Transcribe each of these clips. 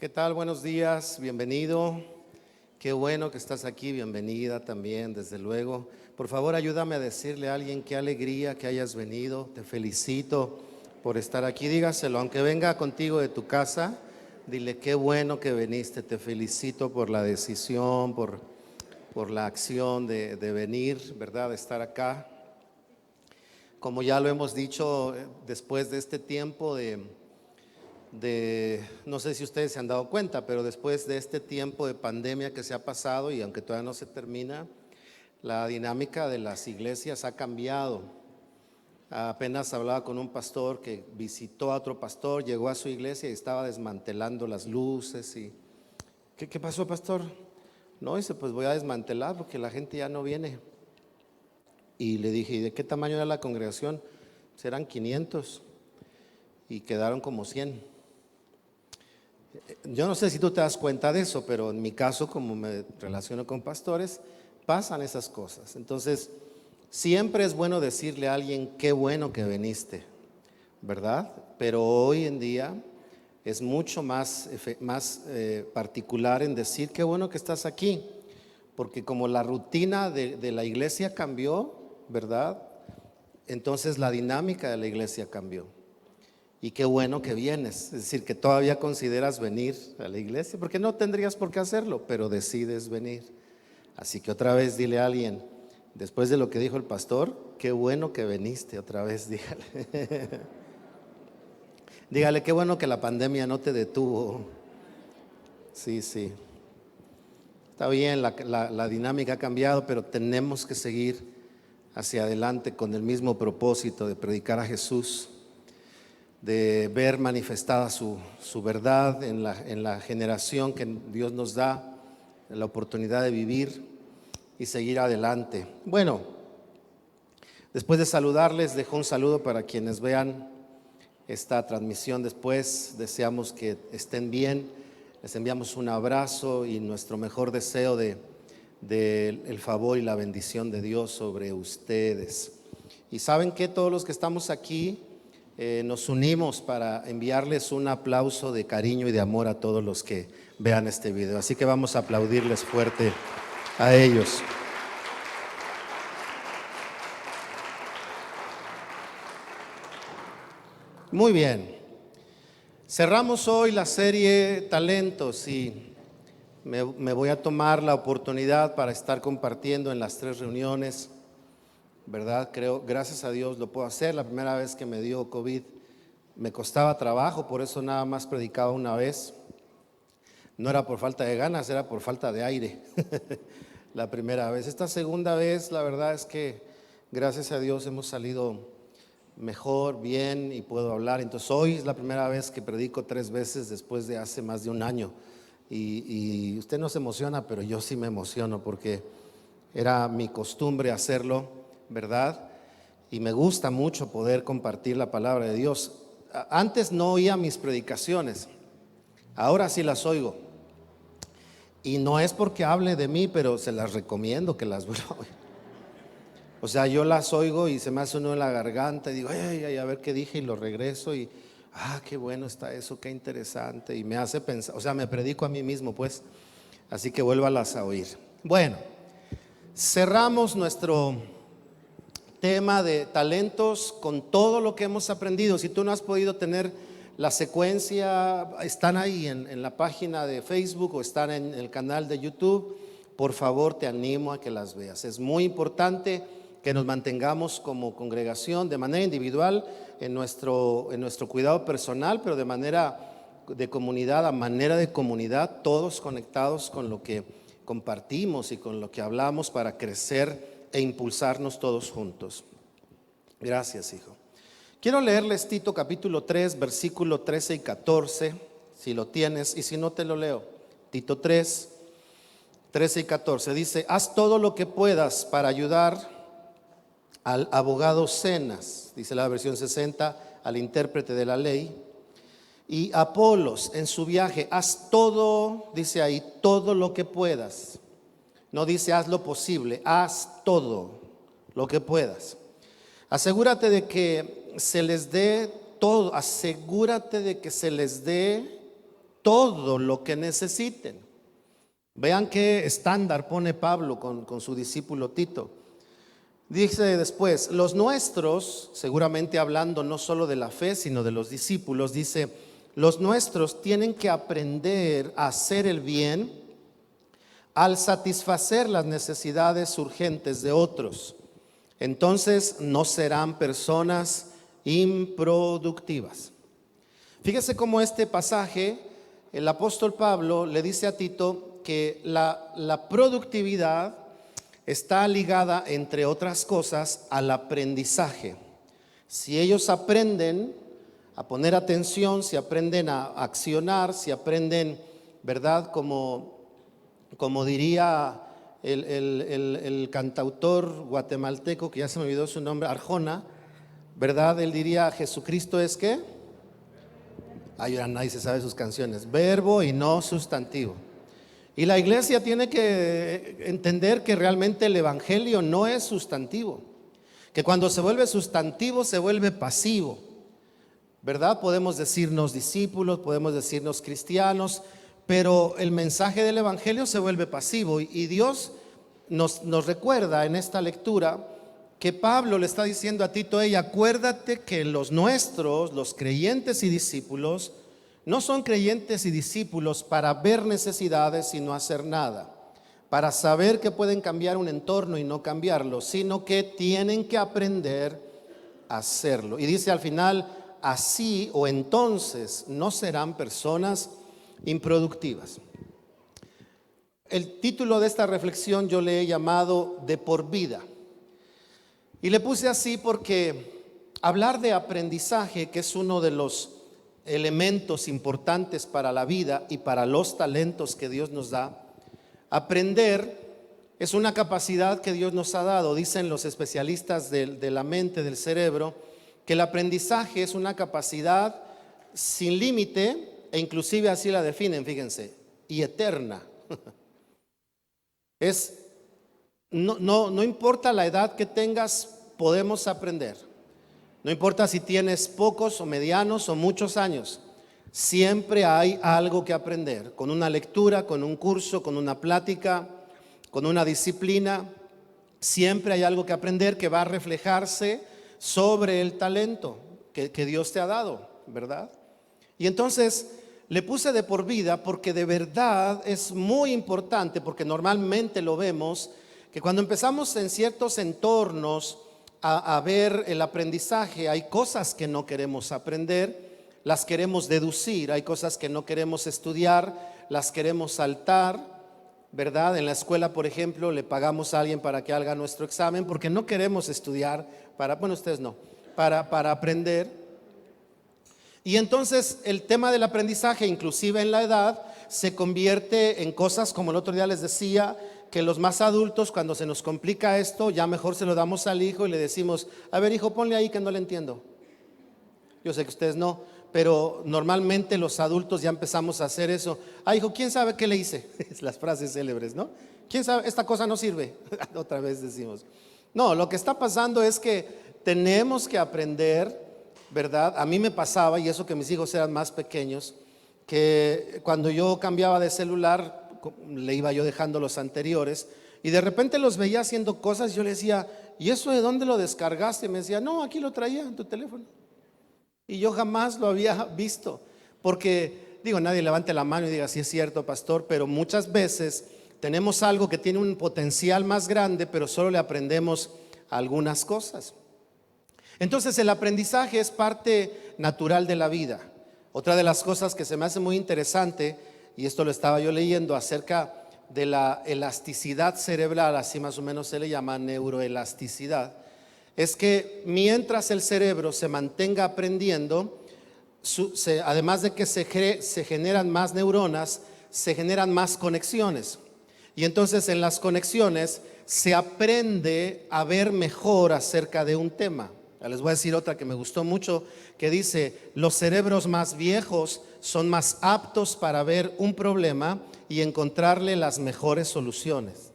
¿Qué tal? Buenos días, bienvenido. Qué bueno que estás aquí, bienvenida también, desde luego. Por favor, ayúdame a decirle a alguien qué alegría que hayas venido. Te felicito por estar aquí. Dígaselo, aunque venga contigo de tu casa, dile qué bueno que viniste. Te felicito por la decisión, por la acción de venir, ¿verdad? De estar acá. Como ya lo hemos dicho, después de este tiempo no sé si ustedes se han dado cuenta, pero después de este tiempo de pandemia que se ha pasado y aunque todavía no se termina, la dinámica de las iglesias ha cambiado. Apenas hablaba con un pastor que visitó a otro pastor, llegó a su iglesia y estaba desmantelando las luces y ¿qué pasó, pastor? No, dice, pues voy a desmantelar porque la gente ya no viene. Y le dije, ¿y de qué tamaño era la congregación? Pues eran 500 y quedaron como 100. Yo no sé si tú te das cuenta de eso, pero en mi caso, como me relaciono con pastores, pasan esas cosas. Entonces, siempre es bueno decirle a alguien, qué bueno que viniste, ¿verdad? Pero hoy en día es mucho más particular en decir, qué bueno que estás aquí, porque como la rutina de la iglesia cambió, ¿verdad? Entonces la dinámica de la iglesia cambió. Y qué bueno que vienes, es decir, que todavía consideras venir a la iglesia, porque no tendrías por qué hacerlo, pero decides venir. Así que otra vez dile a alguien, después de lo que dijo el pastor, qué bueno que viniste, otra vez dígale. Dígale, qué bueno que la pandemia no te detuvo. Sí, sí. Está bien, la dinámica ha cambiado, pero tenemos que seguir hacia adelante con el mismo propósito de predicar a Jesús, de ver manifestada su verdad en la generación que Dios nos da, la oportunidad de vivir y seguir adelante. Bueno, después de saludarles, dejo un saludo para quienes vean esta transmisión después. Deseamos que estén bien, les enviamos un abrazo y nuestro mejor deseo de el favor y la bendición de Dios sobre ustedes. Y saben que todos los que estamos aquí nos unimos para enviarles un aplauso de cariño y de amor a todos los que vean este video. Así que vamos a aplaudirles fuerte a ellos. Muy bien. Cerramos hoy la serie Talentos y me voy a tomar la oportunidad para estar compartiendo en las 3 reuniones. ¿Verdad? Creo, gracias a Dios lo puedo hacer. La primera vez que me dio COVID me costaba trabajo, por eso nada más predicaba una vez. No era por falta de ganas, era por falta de aire. La primera vez. Esta segunda vez, la verdad es que gracias a Dios hemos salido mejor, bien y puedo hablar. Entonces hoy es la primera vez que predico 3 veces después de hace más de un año. Y usted no se emociona, pero yo sí me emociono porque era mi costumbre hacerlo, ¿verdad? Y me gusta mucho poder compartir la palabra de Dios. Antes no oía mis predicaciones, ahora sí las oigo. Y no es porque hable de mí, pero se las recomiendo que las vuelva a oír. O sea, yo las oigo y se me hace uno en la garganta y digo, ay, a ver qué dije y lo regreso y, qué bueno está eso, qué interesante. Y me hace pensar, o sea, me predico a mí mismo, pues. Así que vuélvalas a oír. Bueno, cerramos nuestro tema de talentos con todo lo que hemos aprendido. Si tú no has podido tener la secuencia, están ahí en la página de Facebook o están en el canal de YouTube. Por favor, te animo a que las veas. Es muy importante que nos mantengamos como congregación de manera individual en nuestro cuidado personal, pero de manera de comunidad, a manera de comunidad, todos conectados con lo que compartimos y con lo que hablamos para crecer e impulsarnos todos juntos. Gracias, hijo. Quiero leerles Tito capítulo 3, versículo 13 y 14, si lo tienes, y si no te lo leo. Tito 3, 13 y 14 dice: haz todo lo que puedas para ayudar al abogado Zenas, dice la versión 60, al intérprete de la ley, y Apolos en su viaje. Haz todo, dice ahí, todo lo que puedas. No dice haz lo posible, haz todo lo que puedas. Asegúrate de que se les dé todo, asegúrate de que se les dé todo lo que necesiten. Vean qué estándar pone Pablo con su discípulo Tito. Dice después, los nuestros, seguramente hablando no solo de la fe, sino de los discípulos, dice, los nuestros tienen que aprender a hacer el bien al satisfacer las necesidades urgentes de otros. Entonces no serán personas improductivas. Fíjese cómo este pasaje, el apóstol Pablo le dice a Tito que la productividad está ligada, entre otras cosas, al aprendizaje. Si ellos aprenden a poner atención, si aprenden a accionar, si aprenden, ¿verdad? Como diría el cantautor guatemalteco, que ya se me olvidó su nombre, Arjona, ¿verdad? Él diría, Jesucristo es ¿qué? Ay, ahora nadie se sabe sus canciones. Verbo y no sustantivo. Y la iglesia tiene que entender que realmente el evangelio no es sustantivo, que cuando se vuelve sustantivo se vuelve pasivo, ¿verdad? Podemos decirnos discípulos, podemos decirnos cristianos, pero el mensaje del evangelio se vuelve pasivo. Y Dios nos recuerda en esta lectura que Pablo le está diciendo a Tito, acuérdate que los nuestros, los creyentes y discípulos, no son creyentes y discípulos para ver necesidades y no hacer nada, para saber que pueden cambiar un entorno y no cambiarlo, sino que tienen que aprender a hacerlo. Y dice al final, así o entonces no serán personas improductivas. El título de esta reflexión yo le he llamado de por vida. Y le puse así porque hablar de aprendizaje, que es uno de los elementos importantes para la vida y para los talentos que Dios nos da, aprender es una capacidad que Dios nos ha dado. Dicen los especialistas de la mente, del cerebro, que el aprendizaje es una capacidad sin límite, e inclusive así la definen, fíjense, y eterna. No importa la edad que tengas, podemos aprender. No importa si tienes pocos o medianos o muchos años, siempre hay algo que aprender. Con una lectura, con un curso, con una plática, con una disciplina, siempre hay algo que aprender que va a reflejarse sobre el talento que Dios te ha dado, ¿verdad? Y entonces le puse de por vida porque de verdad es muy importante, porque normalmente lo vemos, que cuando empezamos en ciertos entornos a ver el aprendizaje, hay cosas que no queremos aprender, las queremos deducir, hay cosas que no queremos estudiar, las queremos saltar, ¿verdad? En la escuela, por ejemplo, le pagamos a alguien para que haga nuestro examen porque no queremos estudiar bueno, ustedes no, para aprender. Y entonces el tema del aprendizaje, inclusive en la edad, se convierte en cosas como el otro día les decía, que los más adultos, cuando se nos complica esto, ya mejor se lo damos al hijo y le decimos, a ver hijo, ponle ahí que no le entiendo. Yo sé que ustedes no, pero normalmente los adultos ya empezamos a hacer eso. Hijo, ¿quién sabe qué le hice? Las frases célebres, ¿no? ¿Quién sabe? Esta cosa no sirve. Otra vez decimos. No, lo que está pasando es que tenemos que aprender, ¿verdad? A mí me pasaba, y eso que mis hijos eran más pequeños, que cuando yo cambiaba de celular, le iba yo dejando los anteriores y de repente los veía haciendo cosas. Yo le decía, ¿y eso de dónde lo descargaste? Y me decía, no, aquí lo traía en tu teléfono. Y yo jamás lo había visto, porque digo, nadie levante la mano y diga, sí es cierto, pastor, pero muchas veces tenemos algo que tiene un potencial más grande, pero solo le aprendemos algunas cosas. Entonces el aprendizaje es parte natural de la vida. Otra de las cosas que se me hace muy interesante, y esto lo estaba yo leyendo acerca de la elasticidad cerebral, así más o menos se le llama neuroelasticidad, es que mientras el cerebro se mantenga aprendiendo, además de que se generan más neuronas, se generan más conexiones. Y entonces en las conexiones se aprende a ver mejor acerca de un tema. Les voy a decir otra que me gustó mucho, que dice, los cerebros más viejos son más aptos para ver un problema y encontrarle las mejores soluciones.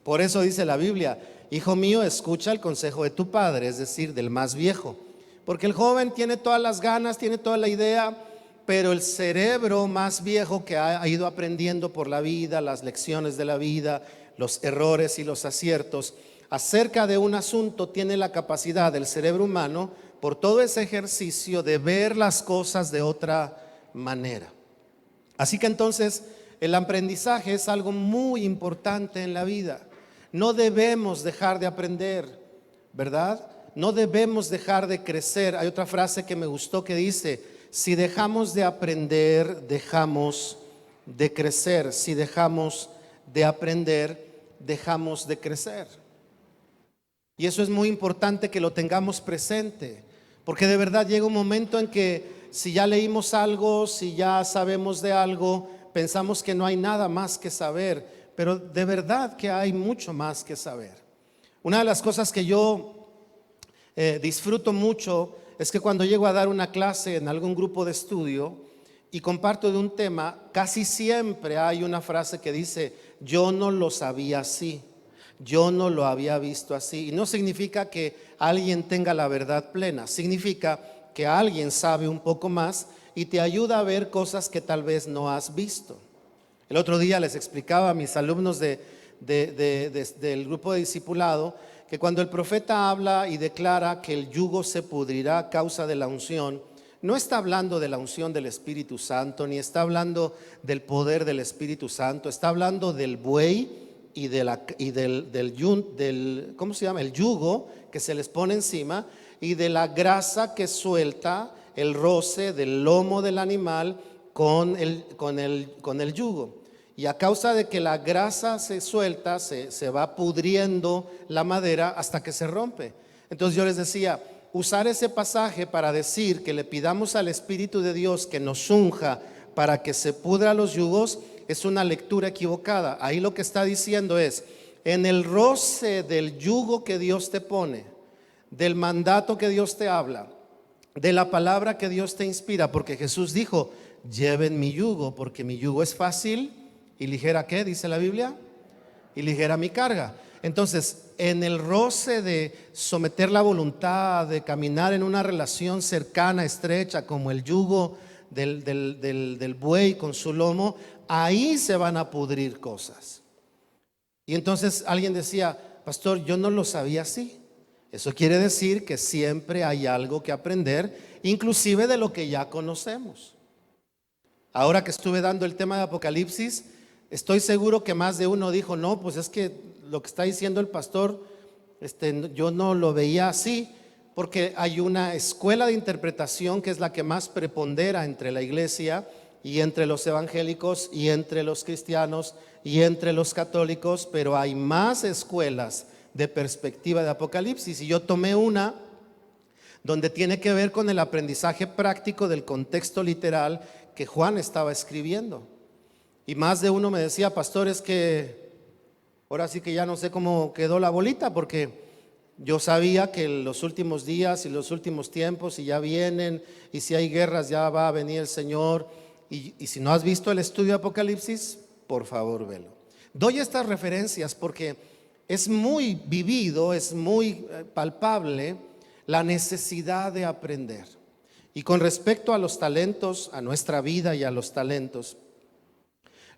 Por eso dice la Biblia, hijo mío, escucha el consejo de tu padre, es decir, del más viejo. Porque el joven tiene todas las ganas, tiene toda la idea, pero el cerebro más viejo que ha ido aprendiendo por la vida, las lecciones de la vida, los errores y los aciertos, acerca de un asunto, tiene la capacidad del cerebro humano, por todo ese ejercicio, de ver las cosas de otra manera. Así que entonces el aprendizaje es algo muy importante en la vida. No debemos dejar de aprender, ¿verdad? No debemos dejar de crecer. Hay otra frase que me gustó que dice: si dejamos de aprender, dejamos de crecer. Si dejamos de aprender, dejamos de crecer. Y eso es muy importante que lo tengamos presente, porque de verdad llega un momento en que si ya leímos algo, si ya sabemos de algo, pensamos que no hay nada más que saber, pero de verdad que hay mucho más que saber. Una de las cosas que yo disfruto mucho es que cuando llego a dar una clase en algún grupo de estudio y comparto de un tema, casi siempre hay una frase que dice: yo no lo sabía así, yo no lo había visto así. Y no significa que alguien tenga la verdad plena, significa que alguien sabe un poco más y te ayuda a ver cosas que tal vez no has visto. El otro día les explicaba a mis alumnos del grupo de discipulado que cuando el profeta habla y declara que el yugo se pudrirá a causa de la unción, no está hablando de la unción del Espíritu Santo, ni está hablando del poder del Espíritu Santo, está hablando del buey y del ¿cómo se llama? El yugo que se les pone encima, y de la grasa que suelta el roce del lomo del animal con el yugo. Y a causa de que la grasa se suelta, se va pudriendo la madera hasta que se rompe. Entonces yo les decía, usar ese pasaje para decir que le pidamos al Espíritu de Dios que nos unja para que se pudra los yugos es una lectura equivocada. Ahí lo que está diciendo es: en el roce del yugo que Dios te pone, del mandato que Dios te habla, de la palabra que Dios te inspira, porque Jesús dijo: lleven mi yugo, porque mi yugo es fácil y ligera, ¿qué dice la Biblia? Y ligera mi carga. Entonces, en el roce de someter la voluntad, de caminar en una relación cercana, estrecha, como el yugo del buey con su lomo, ahí se van a pudrir cosas. Y entonces alguien decía: pastor, yo no lo sabía así. Eso quiere decir que siempre hay algo que aprender, inclusive de lo que ya conocemos. Ahora que estuve dando el tema de Apocalipsis, estoy seguro que más de uno dijo: no, pues es que lo que está diciendo el pastor, yo no lo veía así, porque hay una escuela de interpretación que es la que más prepondera entre la iglesia y entre los evangélicos y entre los cristianos y entre los católicos, pero hay más escuelas de perspectiva de Apocalipsis, y yo tomé una donde tiene que ver con el aprendizaje práctico del contexto literal que Juan estaba escribiendo. Y más de uno me decía: pastor, es que ahora sí que ya no sé cómo quedó la bolita, porque yo sabía que los últimos días y los últimos tiempos, y ya vienen, y si hay guerras ya va a venir el Señor, y si no has visto el estudio de Apocalipsis, por favor velo. Doy estas referencias porque es muy vivido, es muy palpable la necesidad de aprender. Y con respecto a los talentos, a nuestra vida y a los talentos,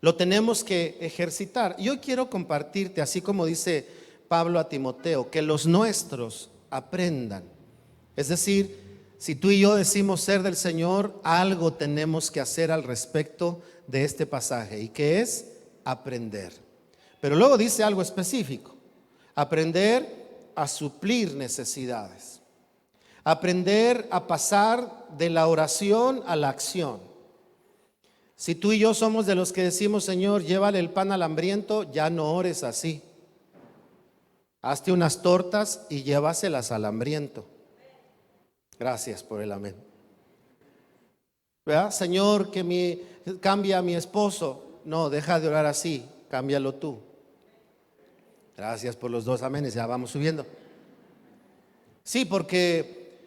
lo tenemos que ejercitar. Y hoy quiero compartirte, así como dice Pablo a Timoteo, que los nuestros aprendan. Es decir, si tú y yo decimos ser del Señor, algo tenemos que hacer al respecto de este pasaje, y que es aprender. Pero luego dice algo específico: aprender a suplir necesidades, aprender a pasar de la oración a la acción. Si tú y yo somos de los que decimos: Señor, llévale el pan al hambriento, ya no ores así. Hazte unas tortas y llévaselas al hambriento. Gracias por el amén. ¿Verdad? Señor, cambia a mi esposo. No, deja de orar así, cámbialo tú. Gracias por los dos amenes, ya vamos subiendo. Sí, porque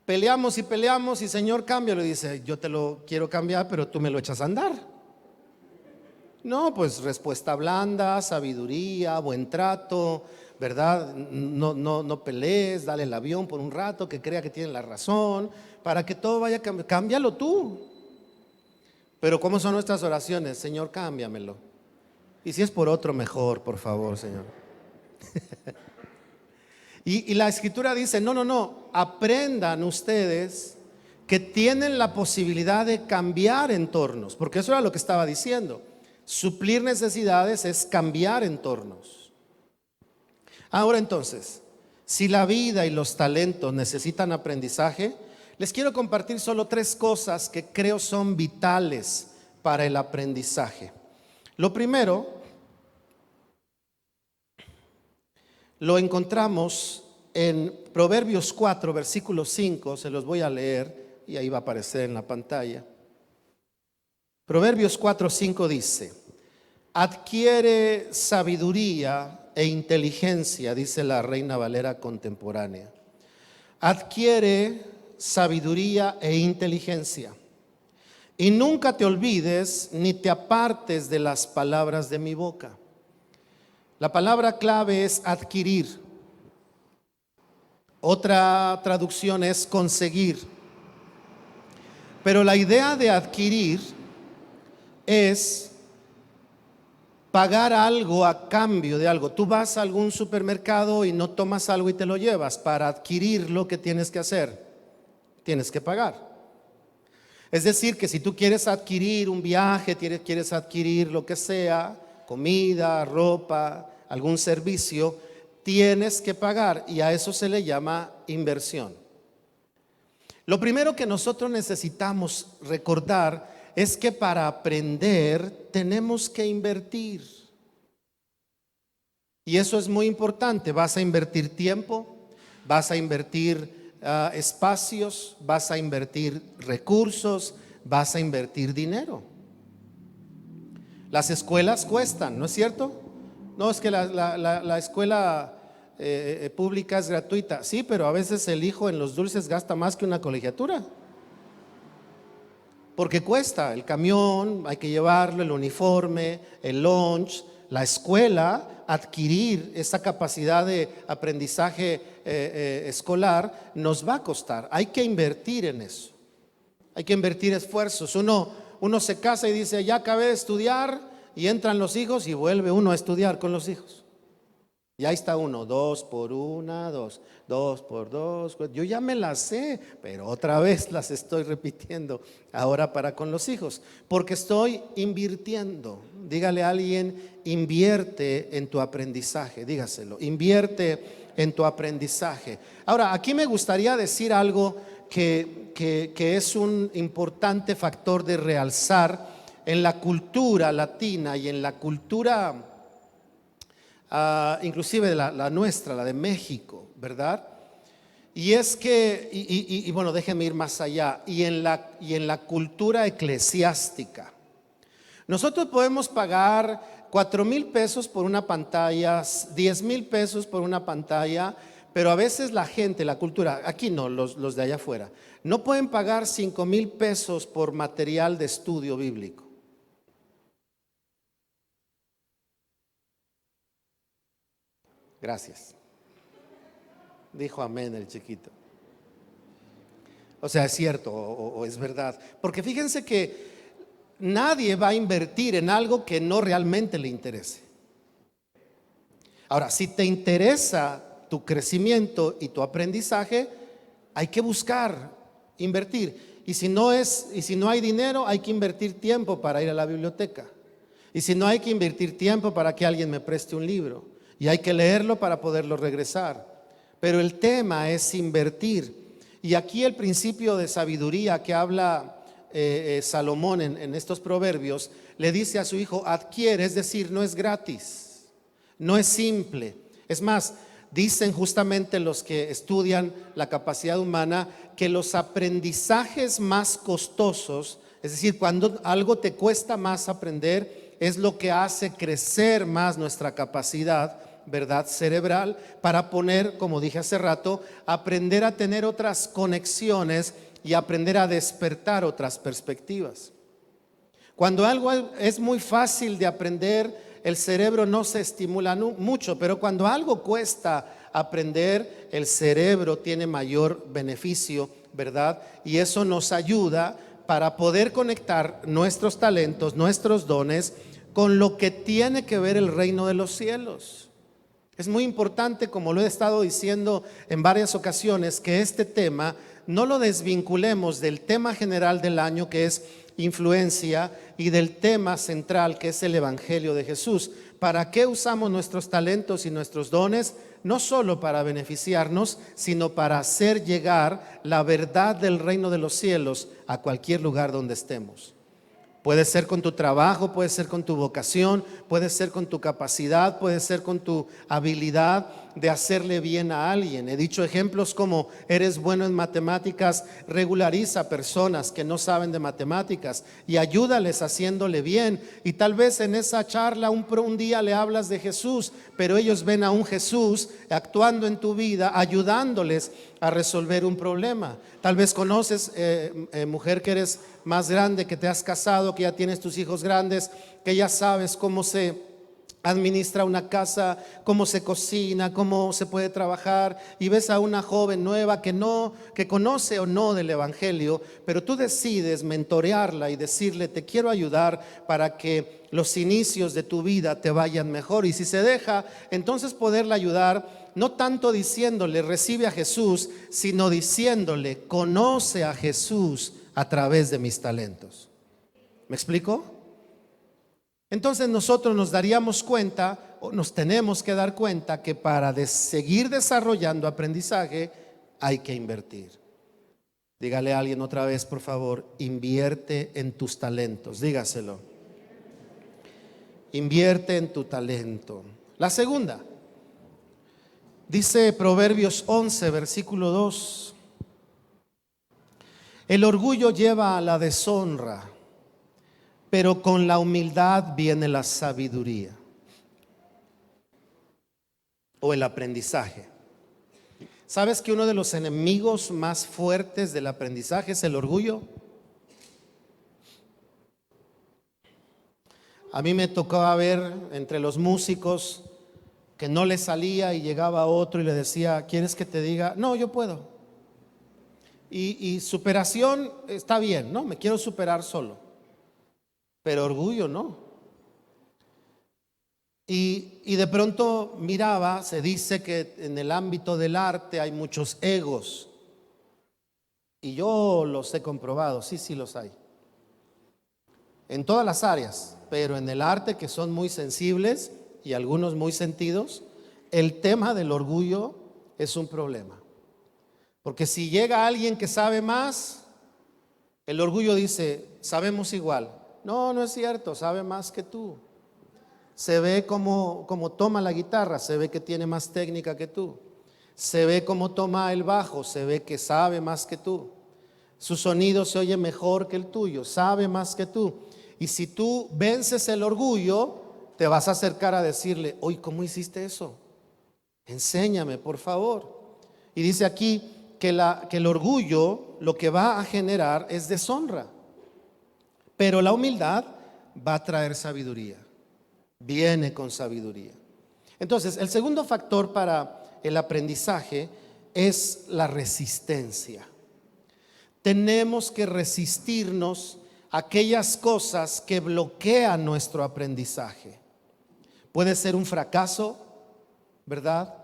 peleamos y Señor, cámbialo. Y dice: yo te lo quiero cambiar, pero tú me lo echas a andar. No, pues respuesta blanda, sabiduría, buen trato, ¿verdad? No pelees, dale el avión por un rato, que crea que tiene la razón, para que todo vaya cambiando. Cámbialo tú. Pero ¿cómo son nuestras oraciones? Señor, cámbiamelo. Y si es por otro, mejor, por favor, Señor. Y la Escritura dice, no, aprendan ustedes que tienen la posibilidad de cambiar entornos, porque eso era lo que estaba diciendo. Suplir necesidades es cambiar entornos. Ahora entonces, si la vida y los talentos necesitan aprendizaje, les quiero compartir solo 3 cosas que creo son vitales para el aprendizaje. Lo primero, lo encontramos en Proverbios 4, versículo 5, se los voy a leer y ahí va a aparecer en la pantalla. Proverbios 4, 5 dice, adquiere sabiduría e inteligencia, dice la Reina Valera contemporánea. Adquiere sabiduría e inteligencia, y nunca te olvides ni te apartes de las palabras de mi boca. La palabra clave es adquirir. Otra traducción es conseguir. Pero la idea de adquirir es pagar algo a cambio de algo. Tú vas a algún supermercado y no tomas algo y te lo llevas. Para adquirir lo que tienes que hacer, tienes que pagar. Es decir, que si tú quieres adquirir un viaje, quieres adquirir lo que sea, comida, ropa, algún servicio, tienes que pagar, y a eso se le llama inversión. Lo primero que nosotros necesitamos recordar es que para aprender tenemos que invertir. Y eso es muy importante. Vas a invertir tiempo, vas a invertir espacios, vas a invertir recursos, vas a invertir dinero. Las escuelas cuestan, ¿no es cierto? No, es que la escuela pública es gratuita. Sí, pero a veces el hijo en los dulces gasta más que una colegiatura. Porque cuesta el camión, hay que llevarlo, el uniforme, el lunch, la escuela. Adquirir esa capacidad de aprendizaje escolar nos va a costar. Hay que invertir en eso. Hay que invertir esfuerzos. Uno se casa y dice, ya acabé de estudiar, y entran los hijos y vuelve uno a estudiar con los hijos. Y ahí está uno, 2 por 1, 2 por 2. Yo ya me las sé, pero otra vez las estoy repitiendo ahora para con los hijos, porque estoy invirtiendo. Dígale a alguien, invierte en tu aprendizaje, dígaselo, invierte en tu aprendizaje. Ahora, aquí me gustaría decir algo que es un importante factor de realzar en la cultura latina y en la cultura inclusive la nuestra, la de México, ¿verdad? Y es que, y bueno, déjenme ir más allá, y en la cultura eclesiástica, nosotros podemos pagar 4,000 pesos por una pantalla, 10,000 pesos por una pantalla, pero a veces la gente, la cultura, aquí no, los de allá afuera, no pueden pagar 5,000 pesos por material de estudio bíblico. Gracias. Dijo amén el chiquito. O sea, es cierto o es verdad. Porque fíjense que nadie va a invertir en algo que no realmente le interese. Ahora, si te interesa tu crecimiento y tu aprendizaje, hay que buscar invertir. Y si no hay dinero, hay que invertir tiempo para ir a la biblioteca. Y si no, hay que invertir tiempo para que alguien me preste un libro. Y hay que leerlo para poderlo regresar. Pero el tema es invertir. Y aquí el principio de sabiduría que habla Salomón en estos proverbios, le dice a su hijo, adquiere, es decir, no es gratis, no es simple. Es más, dicen justamente los que estudian la capacidad humana que los aprendizajes más costosos, es decir, cuando algo te cuesta más aprender, es lo que hace crecer más nuestra capacidad, ¿verdad?, cerebral, para poner, como dije hace rato, aprender a tener otras conexiones y aprender a despertar otras perspectivas. Cuando algo es muy fácil de aprender, el cerebro no se estimula mucho, pero cuando algo cuesta aprender, el cerebro tiene mayor beneficio, ¿verdad? Y eso nos ayuda para poder conectar nuestros talentos, nuestros dones, con lo que tiene que ver el reino de los cielos. Es muy importante, como lo he estado diciendo en varias ocasiones, que este tema no lo desvinculemos del tema general del año, que es influencia, y del tema central, que es el Evangelio de Jesús. ¿Para qué usamos nuestros talentos y nuestros dones? No solo para beneficiarnos, sino para hacer llegar la verdad del reino de los cielos a cualquier lugar donde estemos. Puede ser con tu trabajo, puede ser con tu vocación, puede ser con tu capacidad, puede ser con tu habilidad de hacerle bien a alguien. He dicho ejemplos como: eres bueno en matemáticas, regulariza personas que no saben de matemáticas y ayúdales haciéndole bien. Y tal vez en esa charla un día le hablas de Jesús, pero ellos ven a un Jesús actuando en tu vida, ayudándoles a resolver un problema. Tal vez conoces, mujer que eres más grande, que te has casado, que ya tienes tus hijos grandes, que ya sabes cómo se administra una casa, cómo se cocina, cómo se puede trabajar, y ves a una joven nueva que conoce o no del Evangelio, pero tú decides mentorearla y decirle: te quiero ayudar para que los inicios de tu vida te vayan mejor. Y si se deja, entonces poderla ayudar, no tanto diciéndole recibe a Jesús, sino diciéndole conoce a Jesús a través de mis talentos. ¿Me explico? Entonces nosotros nos daríamos cuenta, o nos tenemos que dar cuenta, que para seguir desarrollando aprendizaje hay que invertir. Dígale a alguien otra vez, por favor: invierte en tus talentos. Dígaselo. Invierte en tu talento. La segunda, dice Proverbios 11, versículo 2: el orgullo lleva a la deshonra, pero con la humildad viene la sabiduría o el aprendizaje. ¿Sabes que uno de los enemigos más fuertes del aprendizaje es el orgullo? A mí me tocaba ver entre los músicos que no le salía y llegaba otro y le decía: ¿quieres que te diga? No, yo puedo. Y superación está bien, ¿no? Me quiero superar solo. Pero orgullo no. Y de pronto miraba, se dice que en el ámbito del arte hay muchos egos. Y yo los he comprobado, sí los hay. En todas las áreas, pero en el arte, que son muy sensibles y algunos muy sentidos, el tema del orgullo es un problema. Porque si llega alguien que sabe más, el orgullo dice: sabemos igual. No, no es cierto, sabe más que tú. Se ve como toma la guitarra, se ve que tiene más técnica que tú. Se ve como toma el bajo, se ve que sabe más que tú. Su sonido se oye mejor que el tuyo, sabe más que tú. Y si tú vences el orgullo, te vas a acercar a decirle: oye, ¿cómo hiciste eso? Enséñame, por favor. Y dice aquí que el orgullo lo que va a generar es deshonra, pero la humildad va a traer sabiduría, viene con sabiduría. Entonces, el segundo factor para el aprendizaje es la resistencia. Tenemos que resistirnos a aquellas cosas que bloquean nuestro aprendizaje. Puede ser un fracaso, ¿verdad?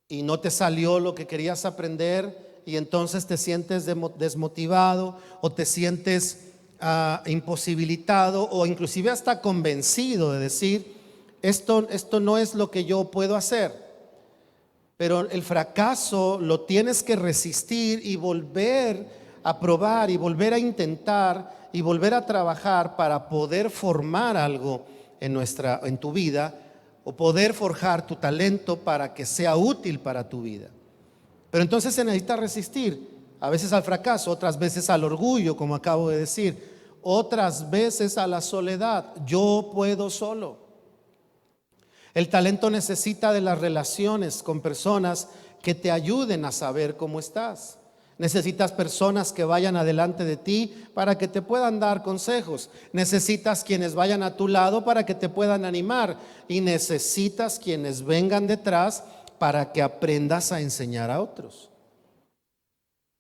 Y no te salió lo que querías aprender y entonces te sientes desmotivado o te sientes imposibilitado o inclusive hasta convencido de decir: esto no es lo que yo puedo hacer. Pero el fracaso lo tienes que resistir y volver a probar y volver a intentar y volver a trabajar para poder formar algo en tu vida, o poder forjar tu talento para que sea útil para tu vida. Pero entonces se necesita resistir, a veces al fracaso, otras veces al orgullo, como acabo de decir, otras veces a la soledad. Yo puedo solo. El talento necesita de las relaciones con personas que te ayuden a saber cómo estás. Necesitas personas que vayan adelante de ti para que te puedan dar consejos. Necesitas quienes vayan a tu lado para que te puedan animar. Y necesitas quienes vengan detrás para que aprendas a enseñar a otros.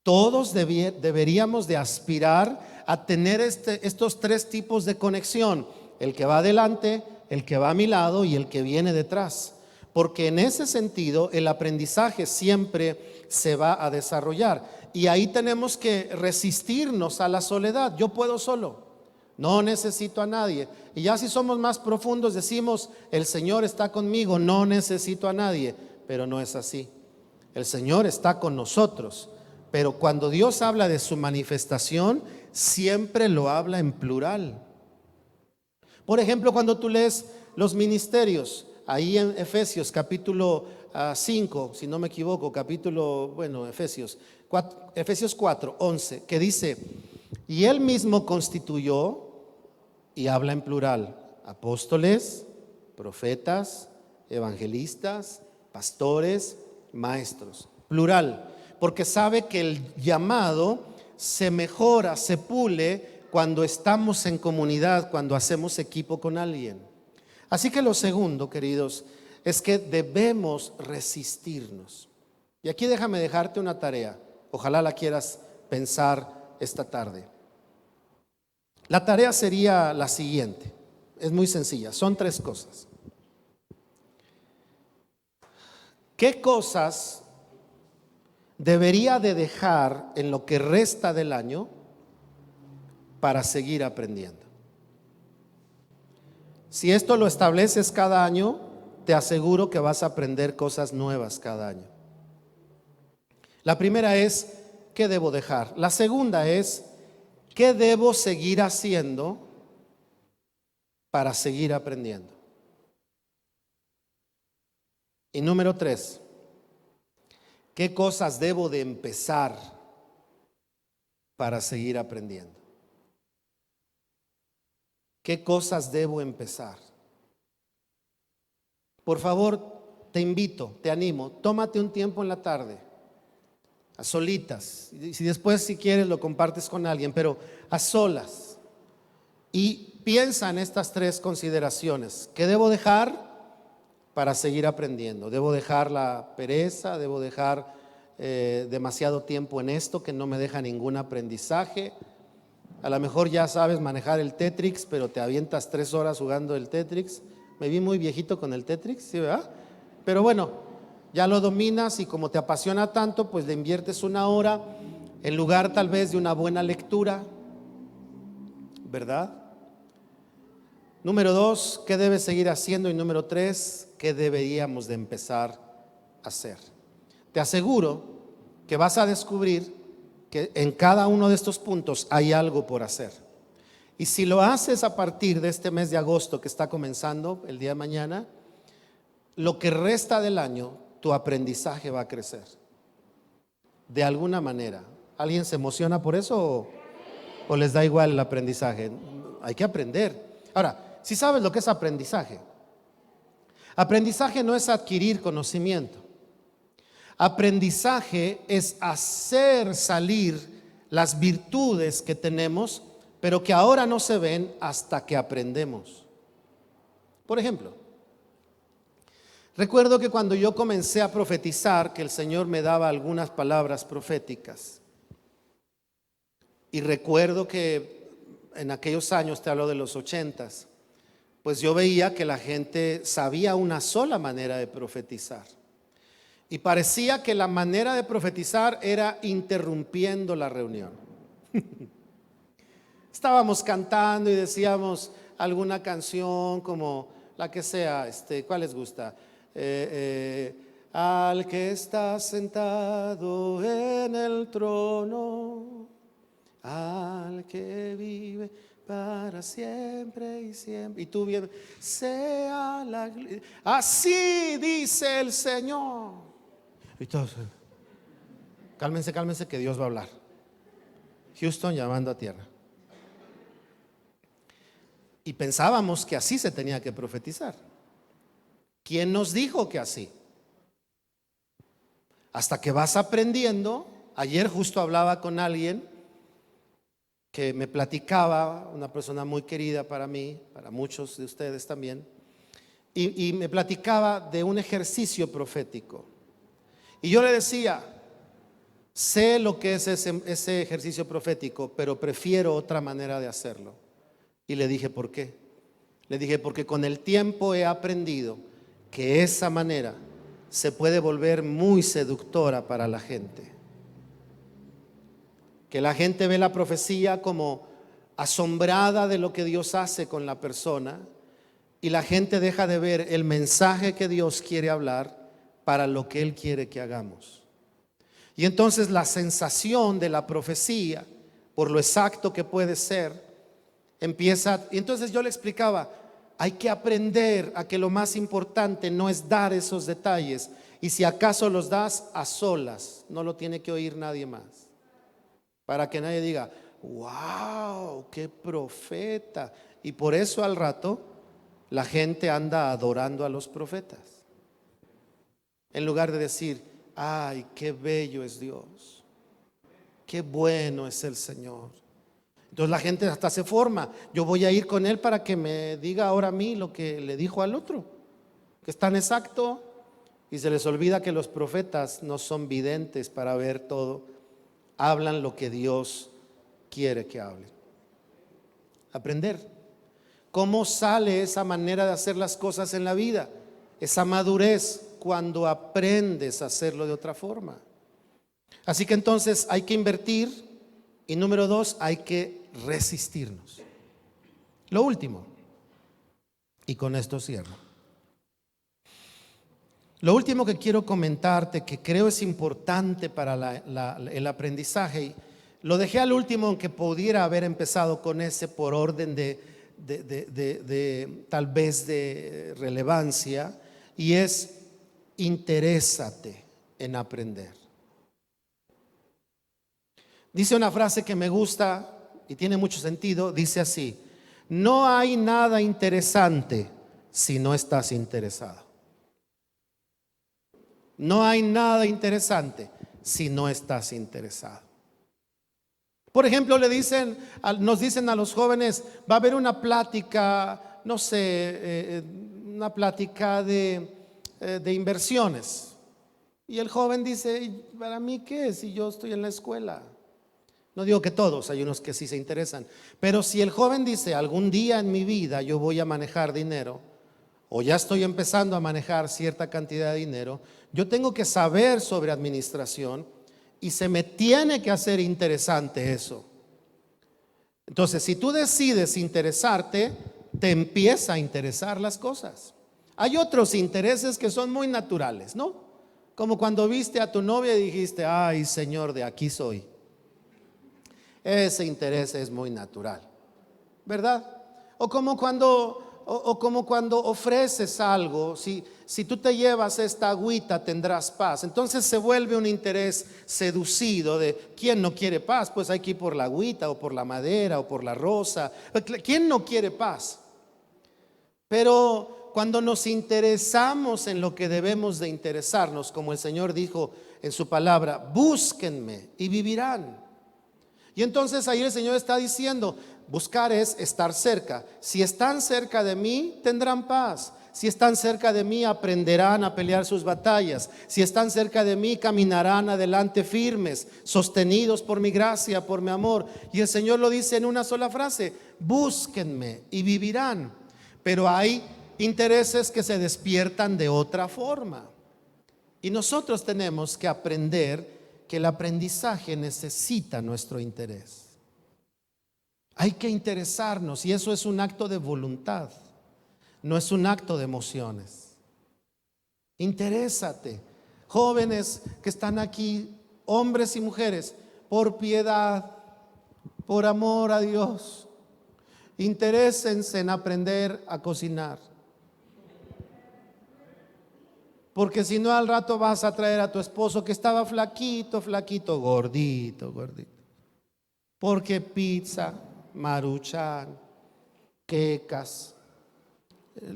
Todos deberíamos de aspirar a tener estos tres tipos de conexión: el que va adelante, el que va a mi lado y el que viene detrás. Porque en ese sentido el aprendizaje siempre se va a desarrollar. Y ahí tenemos que resistirnos a la soledad. Yo puedo solo, no necesito a nadie. Y ya si somos más profundos decimos: el Señor está conmigo, no necesito a nadie. Pero no es así. El Señor está con nosotros. Pero cuando Dios habla de su manifestación, siempre lo habla en plural. Por ejemplo, cuando tú lees los ministerios, ahí en Efesios capítulo 5, si no me equivoco, Efesios 4, 11, que dice: y Él mismo constituyó, y habla en plural, apóstoles, profetas, evangelistas, pastores, maestros. Plural, porque sabe que el llamado se mejora, se pule cuando estamos en comunidad, cuando hacemos equipo con alguien. Así que lo segundo, queridos, es que debemos resistirnos. Y aquí déjame dejarte una tarea. Ojalá la quieras pensar esta tarde. La tarea sería la siguiente. Es muy sencilla, son 3 cosas. ¿Qué cosas debería de dejar en lo que resta del año para seguir aprendiendo? Si esto lo estableces cada año, te aseguro que vas a aprender cosas nuevas cada año. La primera es: ¿qué debo dejar? La segunda es: ¿qué debo seguir haciendo para seguir aprendiendo? Y número 3, ¿qué cosas debo de empezar para seguir aprendiendo? ¿Qué cosas debo empezar? Por favor, te invito, te animo, tómate un tiempo en la tarde, a solitas. Si después, si quieres, lo compartes con alguien, pero a solas. Y piensa en estas 3 consideraciones. ¿Qué debo dejar para seguir aprendiendo? Debo dejar la pereza, debo dejar demasiado tiempo en esto que no me deja ningún aprendizaje. A lo mejor ya sabes manejar el Tetris, pero te avientas 3 horas jugando el Tetris. Me vi muy viejito con el Tetris, ¿sí, verdad? Pero bueno, ya lo dominas y como te apasiona tanto, pues le inviertes 1 hora en lugar tal vez de una buena lectura, ¿verdad? Número 2, ¿qué debes seguir haciendo? Y número 3, ¿qué deberíamos de empezar a hacer? Te aseguro que vas a descubrir que en cada uno de estos puntos hay algo por hacer. Y si lo haces a partir de este mes de agosto que está comenzando el día de mañana, lo que resta del año, tu aprendizaje va a crecer. De alguna manera. ¿Alguien se emociona por eso o les da igual el aprendizaje? Hay que aprender. Ahora, si sabes lo que es aprendizaje, aprendizaje no es adquirir conocimiento. Aprendizaje es hacer salir las virtudes que tenemos, pero que ahora no se ven hasta que aprendemos. Por ejemplo, recuerdo que cuando yo comencé a profetizar, que el Señor me daba algunas palabras proféticas. Y recuerdo que en aquellos años, te hablo de los 80s, pues yo veía que la gente sabía una sola manera de profetizar. Y parecía que la manera de profetizar era interrumpiendo la reunión. Estábamos cantando y decíamos alguna canción como la que sea, ¿cuál les gusta? Al que está sentado en el trono, al que vive para siempre y siempre. Y tú bien, sea la así dice el Señor. Y todos, cálmense, cálmense que Dios va a hablar. Houston llamando a tierra. Y pensábamos que así se tenía que profetizar. ¿Quién nos dijo que así? Hasta que vas aprendiendo Ayer justo hablaba con alguien que me platicaba, una persona muy querida para mí, para muchos de ustedes también, y me platicaba de un ejercicio profético. Y yo le decía, sé lo que es ese ejercicio profético, pero prefiero otra manera de hacerlo. Y le dije, ¿por qué? Le dije, porque con el tiempo he aprendido que esa manera se puede volver muy seductora para la gente. Que la gente ve la profecía como asombrada de lo que Dios hace con la persona, y la gente deja de ver el mensaje que Dios quiere hablar para lo que Él quiere que hagamos. Y entonces la sensación de la profecía, por lo exacto que puede ser, empieza. Y entonces yo le explicaba, hay que aprender a que lo más importante no es dar esos detalles, y si acaso los das a solas, no lo tiene que oír nadie más, para que nadie diga, wow, qué profeta. Y por eso al rato la gente anda adorando a los profetas, en lugar de decir, ay, qué bello es Dios, qué bueno es el Señor. Entonces la gente hasta se forma, yo voy a ir con él para que me diga ahora a mí lo que le dijo al otro, que es tan exacto. Y se les olvida que los profetas no son videntes para ver todo, hablan lo que Dios quiere que hablen. Aprender cómo sale esa manera de hacer las cosas en la vida, esa madurez, cuando aprendes a hacerlo de otra forma. Así que entonces hay que invertir, y número 2, hay que resistirnos. Lo último, y con esto cierro, lo último que quiero comentarte, que creo es importante para el aprendizaje, y lo dejé al último, aunque pudiera haber empezado con ese por orden de tal vez de relevancia, y es: interésate en aprender. Dice una frase que me gusta y tiene mucho sentido, dice así: no hay nada interesante si no estás interesado. No hay nada interesante si no estás interesado. Por ejemplo, nos dicen a los jóvenes, va a haber una plática, no sé, una plática de inversiones. Y el joven dice, ¿para mí qué? Si yo estoy en la escuela. No digo que todos, hay unos que sí se interesan. Pero si el joven dice, algún día en mi vida yo voy a manejar dinero, o ya estoy empezando a manejar cierta cantidad de dinero, yo tengo que saber sobre administración y se me tiene que hacer interesante eso. Entonces, si tú decides interesarte, te empieza a interesar las cosas. Hay otros intereses que son muy naturales, ¿no? Como cuando viste a tu novia y dijiste, ay, Señor, de aquí soy. Ese interés es muy natural, ¿verdad? O como cuando ofreces algo, si tú te llevas esta agüita tendrás paz. Entonces se vuelve un interés seducido de ¿quién no quiere paz? Pues hay que ir por la agüita o por la madera o por la rosa. ¿Quién no quiere paz? Pero cuando nos interesamos en lo que debemos de interesarnos, como el Señor dijo en su palabra, búsquenme y vivirán. Y entonces ahí el Señor está diciendo, buscar es estar cerca. Si están cerca de mí, tendrán paz. Si están cerca de mí, aprenderán a pelear sus batallas. Si están cerca de mí, caminarán adelante firmes, sostenidos por mi gracia, por mi amor. Y el Señor lo dice en una sola frase, búsquenme y vivirán. Pero hay intereses que se despiertan de otra forma. Y nosotros tenemos que aprender que el aprendizaje necesita nuestro interés. Hay que interesarnos, y eso es un acto de voluntad, no es un acto de emociones. Interésate. Jóvenes que están aquí, hombres y mujeres, por piedad, por amor a Dios, interésense en aprender a cocinar. Porque si no, al rato vas a traer a tu esposo que estaba flaquito, flaquito, gordito, gordito. Porque pizza, maruchan, quecas.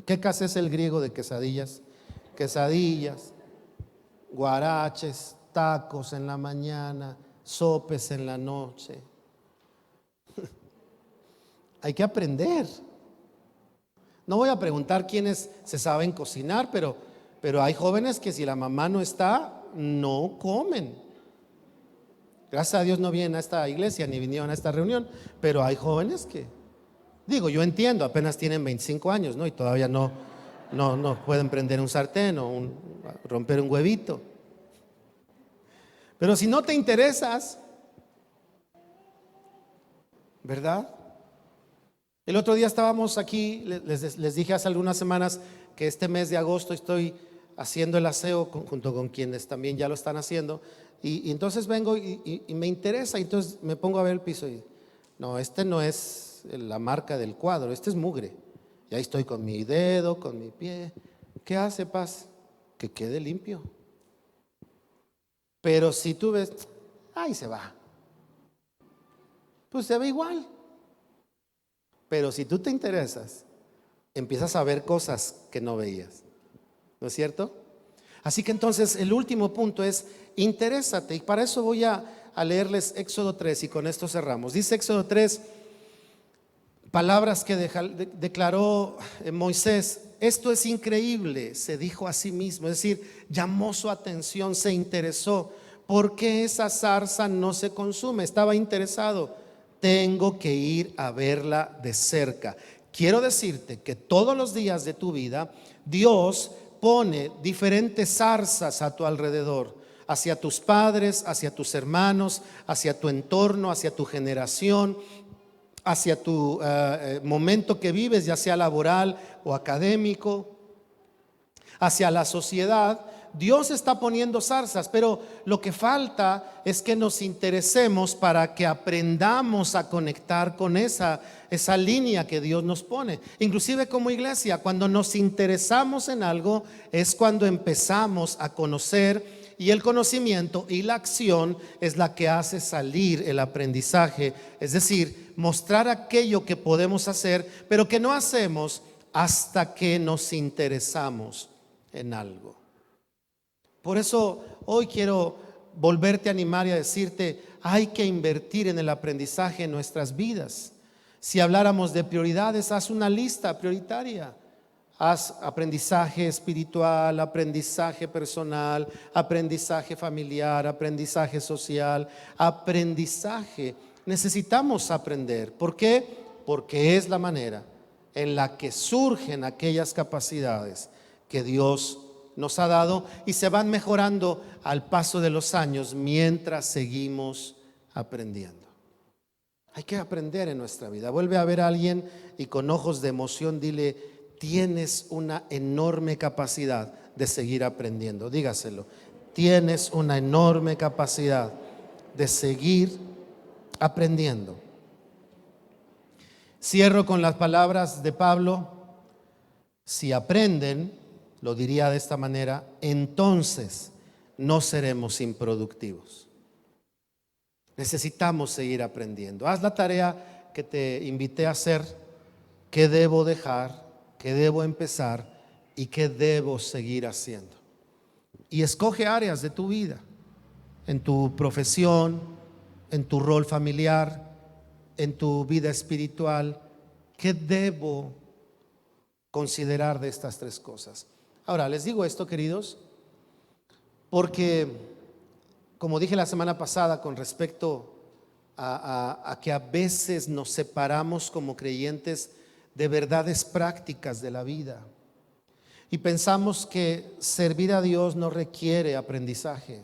Quecas es el griego de quesadillas. Quesadillas, guaraches, tacos en la mañana, sopes en la noche. Hay que aprender. No voy a preguntar quiénes se saben cocinar, pero hay jóvenes que si la mamá no está, no comen. Gracias a Dios no vienen a esta iglesia ni vinieron a esta reunión, pero hay jóvenes que, digo, yo entiendo, apenas tienen 25 años, ¿no? Y todavía no pueden prender un sartén o romper un huevito. Pero si no te interesas, ¿verdad? El otro día estábamos aquí, les dije hace algunas semanas que este mes de agosto estoy haciendo el aseo junto con quienes también ya lo están haciendo. Y entonces vengo y me interesa, y entonces me pongo a ver el piso y no, este no es la marca del cuadro, este es mugre. Y ahí estoy con mi dedo, con mi pie. ¿Qué hace, Paz? Que quede limpio. Pero si tú ves, ahí se va, pues se ve igual. Pero si tú te interesas, empiezas a ver cosas que no veías, ¿no es cierto? Así que entonces el último punto es interésate, y para eso voy a leerles Éxodo 3 y con esto cerramos. Dice Éxodo 3, palabras que declaró Moisés. Esto es increíble, se dijo a sí mismo, es decir, llamó su atención, se interesó. ¿Por qué esa zarza no se consume? Estaba interesado. Tengo que ir a verla de cerca. Quiero decirte que todos los días de tu vida Dios pone diferentes zarzas a tu alrededor, hacia tus padres, hacia tus hermanos, hacia tu entorno, hacia tu generación, hacia tu momento que vives, ya sea laboral o académico, hacia la sociedad. Dios está poniendo zarzas, pero lo que falta es que nos interesemos para que aprendamos a conectar con esa línea que Dios nos pone. Inclusive como iglesia, cuando nos interesamos en algo es cuando empezamos a conocer, y el conocimiento y la acción es la que hace salir el aprendizaje, es decir, mostrar aquello que podemos hacer, pero que no hacemos hasta que nos interesamos en algo. Por eso hoy quiero volverte a animar y a decirte, hay que invertir en el aprendizaje en nuestras vidas. Si habláramos de prioridades, haz una lista prioritaria. Haz aprendizaje espiritual, aprendizaje personal, aprendizaje familiar, aprendizaje social, aprendizaje. Necesitamos aprender. ¿Por qué? Porque es la manera en la que surgen aquellas capacidades que Dios nos ha dado y se van mejorando al paso de los años mientras seguimos aprendiendo. Hay que aprender en nuestra vida. Vuelve a ver a alguien y con ojos de emoción dile, tienes una enorme capacidad de seguir aprendiendo. Dígaselo, tienes una enorme capacidad de seguir aprendiendo. Cierro con las palabras de Pablo. Si aprenden, lo diría de esta manera, entonces no seremos improductivos. Necesitamos seguir aprendiendo. Haz la tarea que te invité a hacer. ¿Qué debo dejar? ¿Qué debo empezar? ¿Y qué debo seguir haciendo? Y escoge áreas de tu vida, en tu profesión, en tu rol familiar, en tu vida espiritual. ¿Qué debo considerar de estas tres cosas? Ahora, les digo esto, queridos, porque, como dije la semana pasada con respecto a que a veces nos separamos como creyentes de verdades prácticas de la vida y pensamos que servir a Dios no requiere aprendizaje,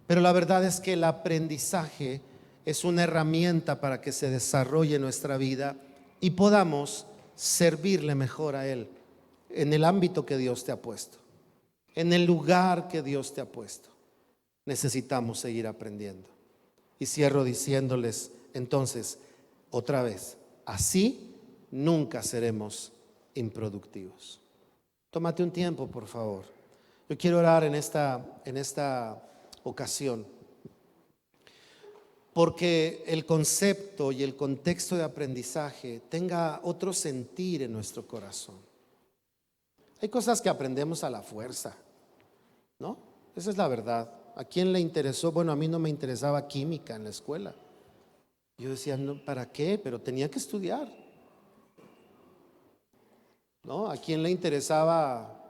pero la verdad es que el aprendizaje es una herramienta para que se desarrolle nuestra vida y podamos servirle mejor a Él en el ámbito que Dios te ha puesto, en el lugar que Dios te ha puesto. Necesitamos seguir aprendiendo. Y cierro diciéndoles entonces otra vez, así nunca seremos improductivos. Tómate un tiempo, por favor. Yo quiero orar en esta ocasión, porque el concepto y el contexto de aprendizaje tenga otro sentir en nuestro corazón. Hay cosas que aprendemos a la fuerza, ¿no? Esa es la verdad. ¿A quién le interesó? Bueno, a mí no me interesaba química en la escuela. Yo decía, no, ¿para qué? Pero tenía que estudiar. ¿No? ¿A quién le interesaba,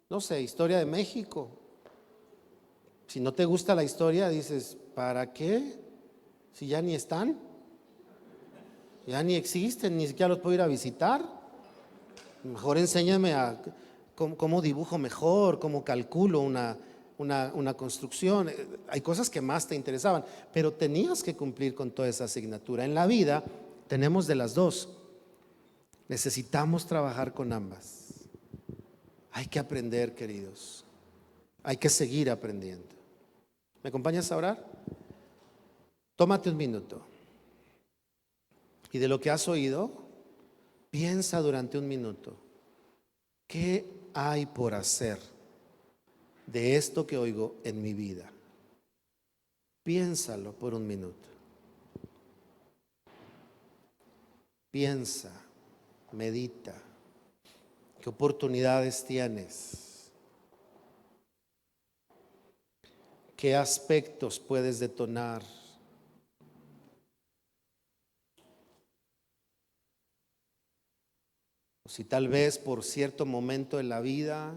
no sé, historia de México? Si no te gusta la historia, dices, ¿para qué? Si ya ni están, ya ni existen, ni siquiera los puedo ir a visitar. Mejor enséñame a cómo dibujo mejor, cómo calculo una construcción. Hay cosas que más te interesaban, pero tenías que cumplir con toda esa asignatura. En la vida tenemos de las dos. Necesitamos trabajar con ambas. Hay que aprender, queridos. Hay que seguir aprendiendo. ¿Me acompañas a orar? Tómate un minuto. Y de lo que has oído, piensa durante un minuto. ¿Qué hay por hacer de esto que oigo en mi vida? Piénsalo por un minuto. Piensa, medita. ¿Qué oportunidades tienes? ¿Qué aspectos puedes detonar? O si tal vez por cierto momento en la vida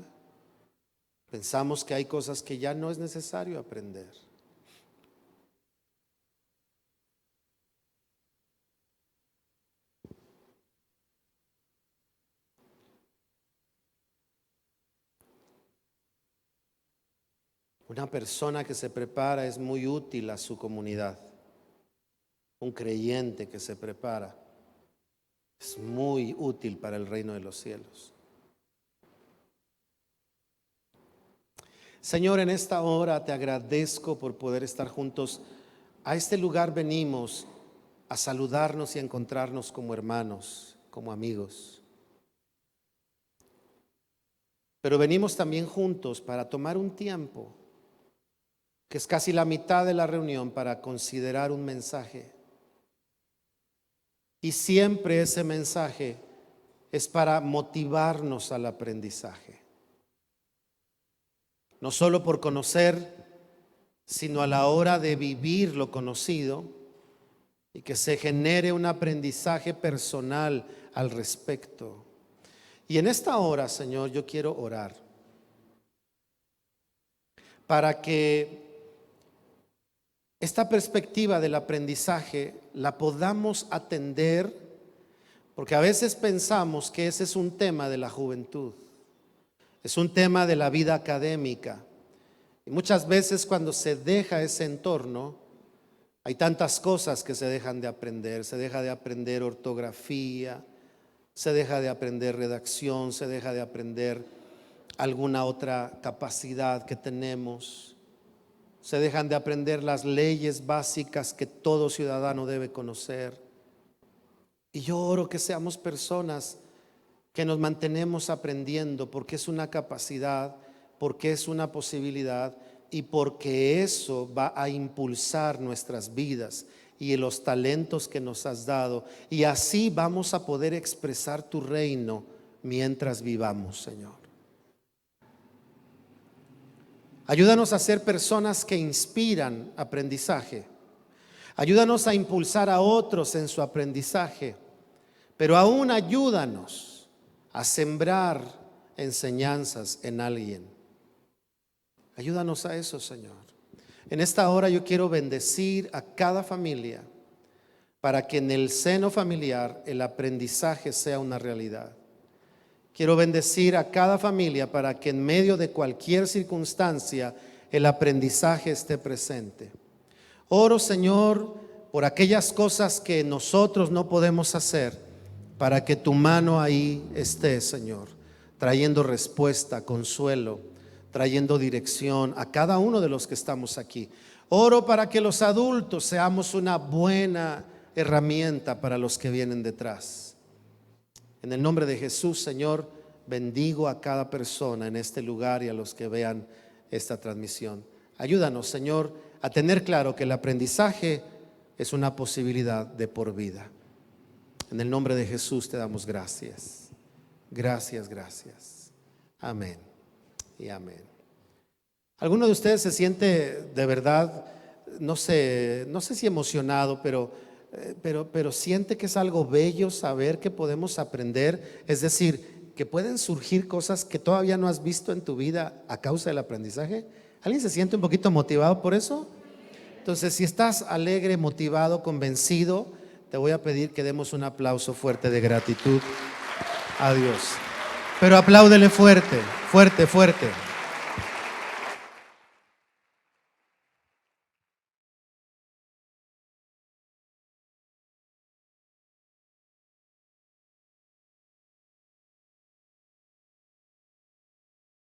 pensamos que hay cosas que ya no es necesario aprender. Una persona que se prepara es muy útil a su comunidad. Un creyente que se prepara es muy útil para el reino de los cielos. Señor, en esta hora te agradezco por poder estar juntos. A este lugar venimos a saludarnos y a encontrarnos como hermanos, como amigos. Pero venimos también juntos para tomar un tiempo, que es casi la mitad de la reunión, para considerar un mensaje. Y siempre ese mensaje es para motivarnos al aprendizaje. No solo por conocer, sino a la hora de vivir lo conocido y que se genere un aprendizaje personal al respecto. Y en esta hora, Señor, yo quiero orar para que esta perspectiva del aprendizaje la podamos atender, porque a veces pensamos que ese es un tema de la juventud, es un tema de la vida académica. Y muchas veces cuando se deja ese entorno, hay tantas cosas que se dejan de aprender. Se deja de aprender ortografía, se deja de aprender redacción, se deja de aprender alguna otra capacidad que tenemos. Se dejan de aprender las leyes básicas que todo ciudadano debe conocer. Y yo oro que seamos personas que nos mantenemos aprendiendo, porque es una capacidad, porque es una posibilidad y porque eso va a impulsar nuestras vidas y los talentos que nos has dado. Y así vamos a poder expresar tu reino mientras vivamos, Señor. Ayúdanos a ser personas que inspiran aprendizaje. Ayúdanos a impulsar a otros en su aprendizaje, pero aún ayúdanos a sembrar enseñanzas en alguien. Ayúdanos a eso, Señor. En esta hora yo quiero bendecir a cada familia para que en el seno familiar el aprendizaje sea una realidad. Quiero bendecir a cada familia para que en medio de cualquier circunstancia el aprendizaje esté presente. Oro, Señor, por aquellas cosas que nosotros no podemos hacer, para que tu mano ahí esté, Señor, trayendo respuesta, consuelo, trayendo dirección a cada uno de los que estamos aquí. Oro para que los adultos seamos una buena herramienta para los que vienen detrás. En el nombre de Jesús, Señor, bendigo a cada persona en este lugar y a los que vean esta transmisión. Ayúdanos, Señor, a tener claro que el aprendizaje es una posibilidad de por vida. En el nombre de Jesús te damos gracias. Gracias, gracias. Amén y amén. ¿Alguno de ustedes se siente de verdad, no sé si emocionado, pero siente que es algo bello saber que podemos aprender? Es decir, que pueden surgir cosas que todavía no has visto en tu vida a causa del aprendizaje. ¿Alguien se siente un poquito motivado por eso? Entonces, si estás alegre, motivado, convencido, te voy a pedir que demos un aplauso fuerte de gratitud a Dios. Pero apláudele fuerte, fuerte, fuerte.